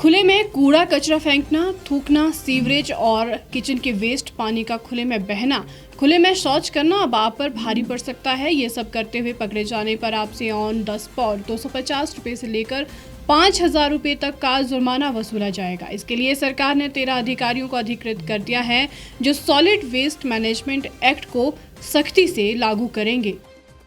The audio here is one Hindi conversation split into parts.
खुले में कूड़ा कचरा फेंकना, थूकना, सीवरेज और किचन के वेस्ट पानी का खुले में बहना, खुले में शौच करना अब आप पर भारी पड़ सकता है। ये सब करते हुए पकड़े जाने पर आपसे ऑन द स्पॉट 250 रुपये से लेकर 5,000 रुपये तक का जुर्माना वसूला जाएगा। इसके लिए सरकार ने 13 अधिकारियों को अधिकृत कर दिया है, जो सॉलिड वेस्ट मैनेजमेंट एक्ट को सख्ती से लागू करेंगे।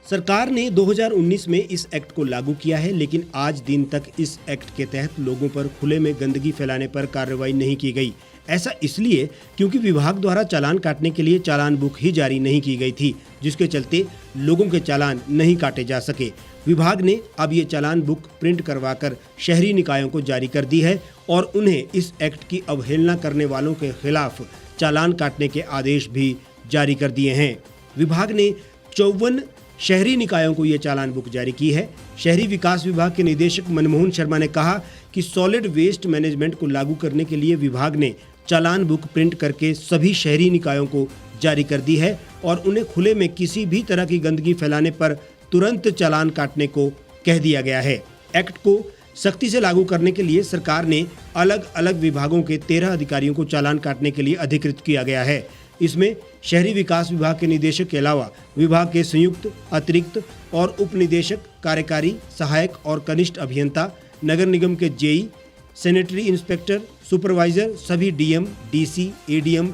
सरकार ने 2019 में इस एक्ट को लागू किया है, लेकिन आज दिन तक इस एक्ट के तहत लोगों पर खुले में गंदगी फैलाने पर कार्रवाई नहीं की गई। ऐसा इसलिए क्योंकि विभाग द्वारा चालान काटने के लिए चालान बुक ही जारी नहीं की गई थी, जिसके चलते लोगों के चालान नहीं काटे जा सके। विभाग ने अब ये चालान बुक प्रिंट करवाकर शहरी निकायों को जारी कर दी है और उन्हें इस एक्ट की अवहेलना करने वालों के खिलाफ चालान काटने के आदेश भी जारी कर दिए हैं। विभाग ने 54 शहरी निकायों को ये चालान बुक जारी की है। शहरी विकास विभाग के निदेशक मनमोहन शर्मा ने कहा कि सॉलिड वेस्ट मैनेजमेंट को लागू करने के लिए विभाग ने चालान बुक प्रिंट करके सभी शहरी निकायों को जारी कर दी है और उन्हें खुले में किसी भी तरह की गंदगी फैलाने पर तुरंत चालान काटने को कह दिया गया है। एक्ट को सख्ती से लागू करने के लिए सरकार ने अलग अलग विभागों के 13 अधिकारियों को चालान काटने के लिए अधिकृत किया गया है। इसमें शहरी विकास विभाग के निदेशक के अलावा विभाग के संयुक्त, अतिरिक्त और उप निदेशक, कार्यकारी, सहायक और कनिष्ठ अभियंता, नगर निगम के जेई, सैनिटरी इंस्पेक्टर, सुपरवाइजर, सभी डीएम, डीसी, एडीएम,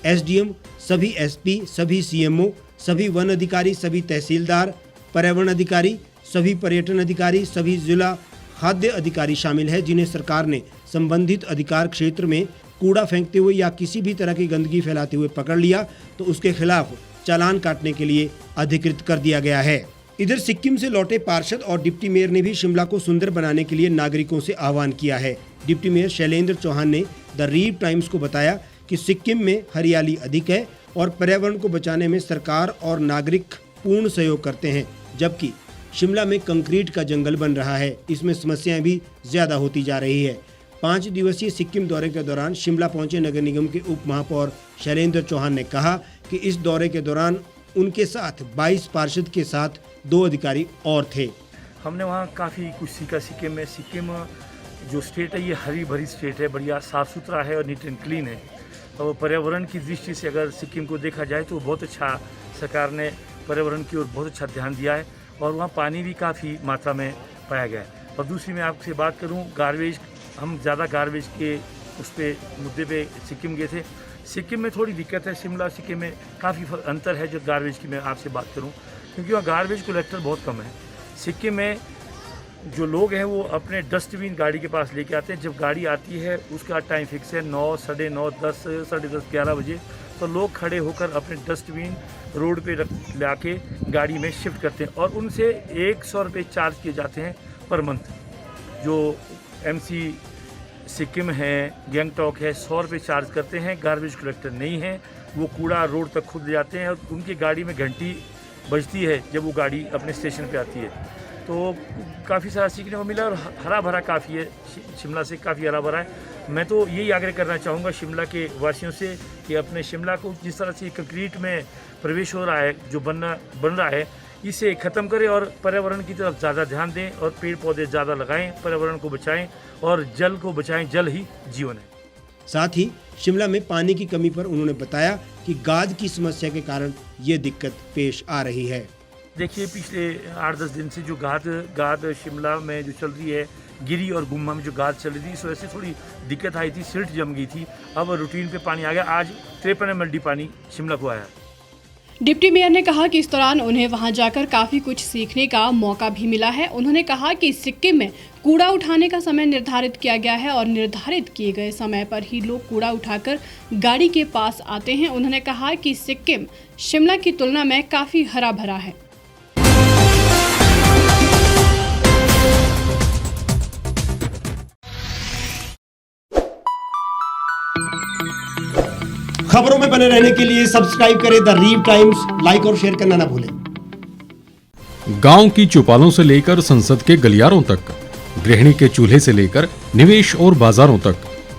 एसडीएम, सभी एसपी, सभी सीएमओ, सभी वन अधिकारी, सभी तहसीलदार, पर्यावरण अधिकारी, सभी पर्यटन अधिकारी, सभी जिला खाद्य अधिकारी शामिल है, जिन्हें सरकार ने संबंधित अधिकार क्षेत्र में कूड़ा फेंकते हुए या किसी भी तरह की गंदगी फैलाते हुए पकड़ लिया तो उसके खिलाफ चालान काटने के लिए अधिकृत कर दिया गया है। इधर सिक्किम से लौटे पार्षद और डिप्टी मेयर ने भी शिमला को सुंदर बनाने के लिए नागरिकों से आह्वान किया है। डिप्टी मेयर शैलेंद्र चौहान ने द रीव टाइम्स को बताया कि सिक्किम में हरियाली अधिक है और पर्यावरण को बचाने में सरकार और नागरिक पूर्ण सहयोग करते हैं, जबकि शिमला में कंक्रीट का जंगल बन रहा है। इसमें समस्याएं भी ज्यादा होती जा रही है। 5 दिवसीय सिक्किम दौरे के दौरान शिमला पहुंचे नगर निगम के उप महापौर शैलेंद्र चौहान ने कहा कि इस दौरे के दौरान उनके साथ 22 पार्षद के साथ 2 अधिकारी और थे। हमने वहाँ काफ़ी कुछ सीखा। सिक्किम जो स्टेट है ये हरी भरी स्टेट है, बढ़िया साफ़ सुथरा है और नीट एंड क्लीन है। और पर्यावरण की दृष्टि से अगर सिक्किम को देखा जाए तो बहुत अच्छा सरकार ने पर्यावरण की ओर बहुत अच्छा ध्यान दिया है और वहाँ पानी भी काफ़ी मात्रा में पाया गया है। और दूसरी मैं आपसे बात करूँ गार्बेज, हम ज़्यादा गार्बेज के उस पर मुद्दे पे सिक्किम गए थे। सिक्किम में थोड़ी दिक्कत है, शिमला सिक्किम में काफ़ी अंतर है जो गार्बेज की मैं आपसे बात करूं, क्योंकि वहाँ गार्बेज कलेक्टर बहुत कम है। सिक्किम में जो लोग हैं वो अपने डस्टबिन गाड़ी के पास लेके आते हैं। जब गाड़ी आती है उसका टाइम फिक्स है 9, 9:30, 10, 10:30, 11 बजे, तो लोग खड़े होकर अपने डस्टबिन रोड पे ला के गाड़ी में शिफ्ट करते हैं और उनसे 100 रुपये चार्ज किए जाते हैं पर मंथ। जो एमसी सिक्किम है, गैंगटॉक है, 100 रुपये चार्ज करते हैं। गार्बेज कलेक्टर नहीं है, वो कूड़ा रोड तक खुद ले जाते हैं और उनकी गाड़ी में घंटी बजती है जब वो गाड़ी अपने स्टेशन पे आती है। तो काफ़ी सारा सीखने को मिला और हरा भरा काफ़ी है, शिमला से काफ़ी हरा भरा है। मैं तो यही आग्रह करना चाहूँगा शिमला के वासियों से कि अपने शिमला को जिस तरह से कंक्रीट में प्रवेश हो रहा है, जो बन रहा है, इसे ख़त्म करें और पर्यावरण की तरफ ज़्यादा ध्यान दें और पेड़ पौधे ज़्यादा लगाएं, पर्यावरण को बचाएं और जल को बचाएं। जल ही जीवन है। साथ ही शिमला में पानी की कमी पर उन्होंने बताया कि गाद की समस्या के कारण ये दिक्कत पेश आ रही है। देखिए, पिछले 8-10 दिन से जो गाद शिमला में जो चल रही है, गिरी और गुम्मा में जो गाद चल रही थी, इस वजह से थोड़ी दिक्कत आई थी, सिल्ट जम गई थी। अब रूटीन पे पानी आ गया। आज 53 MLD पानी शिमला को आया। डिप्टी मेयर ने कहा कि इस दौरान उन्हें वहां जाकर काफी कुछ सीखने का मौका भी मिला है। उन्होंने कहा कि सिक्किम में कूड़ा उठाने का समय निर्धारित किया गया है और निर्धारित किए गए समय पर ही लोग कूड़ा उठाकर गाड़ी के पास आते हैं। उन्होंने कहा कि सिक्किम शिमला की तुलना में काफी हरा भरा है। खबरों में बने रहने के लिए सब्सक्राइब करें द रीव टाइम्स, लाइक और शेयर करना ना भूलें। गांव की चौपालों से लेकर संसद के गलियारों तक, गृहिणी के चूल्हे से लेकर निवेश और बाजारों तक,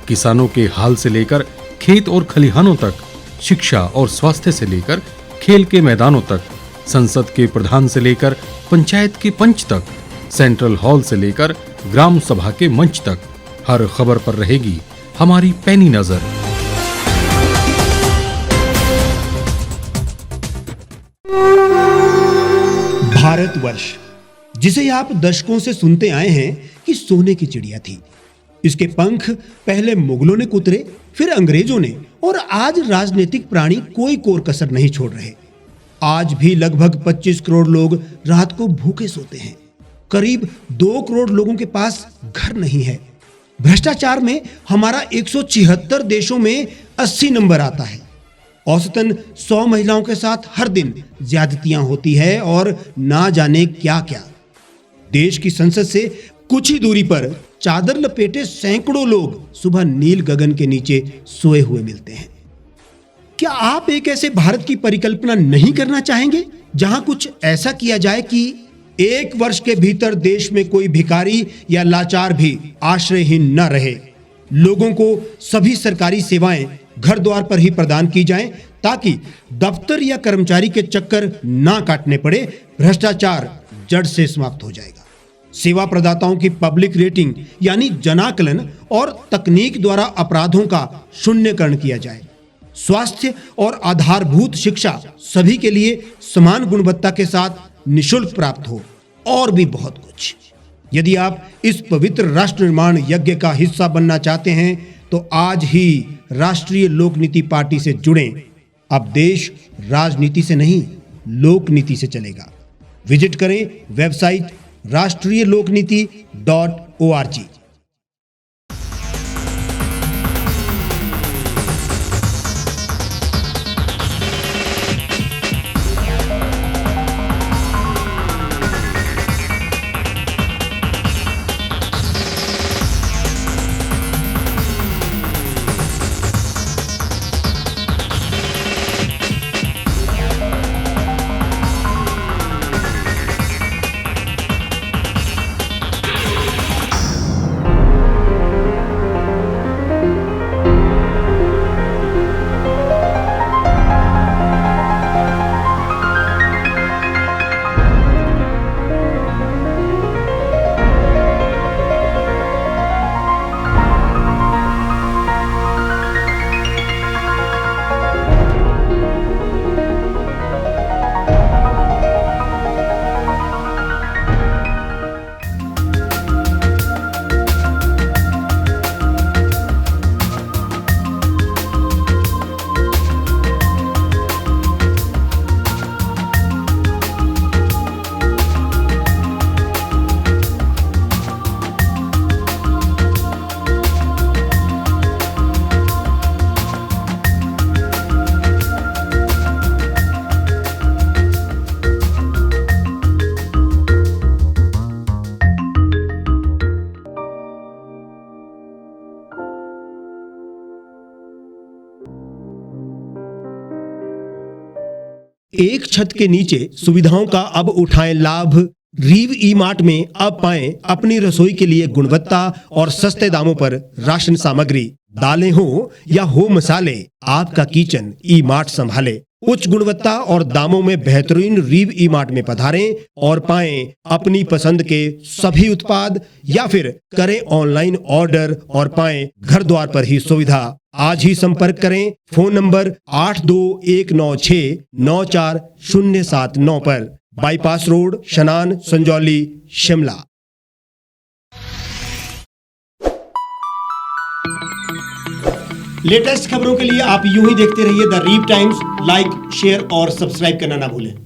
किसानों के हाल से लेकर खेत और खलिहानों तक, शिक्षा और स्वास्थ्य से लेकर खेल के मैदानों तक, संसद के प्रधान से लेकर पंचायत के पंच तक, सेंट्रल हॉल से लेकर ग्राम सभा के मंच तक, हर खबर पर रहेगी हमारी पैनी नजर। भारतवर्ष, जिसे आप दशकों से सुनते आए हैं कि सोने की चिड़िया थी। इसके पंख पहले मुगलों ने कुतरे, फिर अंग्रेजों ने, और आज राजनीतिक प्राणी कोई कोर कसर नहीं छोड़ रहे। आज भी लगभग 25 करोड़ लोग रात को भूखे सोते हैं। करीब 2 करोड़ लोगों के पास घर नहीं है। भ्रष्टाचार में हमारा 176 देशों में 80 नंबर आता है। औसतन 100 महिलाओं के साथ हर दिन ज्यादतियां होती है और ना जाने क्या क्या। देश की संसद से कुछ ही दूरी पर चादर लपेटे सैकड़ों लोग सुबह नील गगन के नीचे सोए हुए मिलते हैं। क्या आप एक ऐसे भारत की परिकल्पना नहीं करना चाहेंगे जहां कुछ ऐसा किया जाए कि 1 वर्ष के भीतर देश में कोई भिखारी या लाचार भी आश्रयहीन न रहे? लोगों को सभी सरकारी सेवाएं घर द्वार पर ही प्रदान की जाएं ताकि दफ्तर या कर्मचारी के चक्कर ना काटने पड़े। भ्रष्टाचार जड़ से समाप्त हो जाएगा। सेवा प्रदाताओं की पब्लिक रेटिंग यानी जनाकलन और तकनीक द्वारा अपराधों का शून्यकरण किया जाए। स्वास्थ्य और आधारभूत शिक्षा सभी के लिए समान गुणवत्ता के साथ निशुल्क प्राप्त हो, और भी बहुत कुछ। यदि आप इस पवित्र राष्ट्र निर्माण यज्ञ का हिस्सा बनना चाहते हैं तो आज ही राष्ट्रीय लोक नीति पार्टी से जुड़ें। अब देश राजनीति से नहीं, लोक नीति से चलेगा। विजिट करें वेबसाइट rashtriyalokniti.org। एक छत के नीचे सुविधाओं का अब उठाएं लाभ। रीव ई मार्ट में अब पाएं अपनी रसोई के लिए गुणवत्ता और सस्ते दामों पर राशन सामग्री। दालें हो या हो मसाले, आपका किचन ई मार्ट संभाले। उच्च गुणवत्ता और दामों में बेहतरीन रीव ई मार्ट में पधारें और पाएं अपनी पसंद के सभी उत्पाद, या फिर करें ऑनलाइन ऑर्डर और पाएं घर द्वार पर ही सुविधा। आज ही संपर्क करें फोन नंबर 8219694079 पर, बाईपास रोड, शनान, संजौली, शिमला। लेटेस्ट खबरों के लिए आप यूं ही देखते रहिए द रीव टाइम्स। लाइक, शेयर और सब्सक्राइब करना ना भूलें।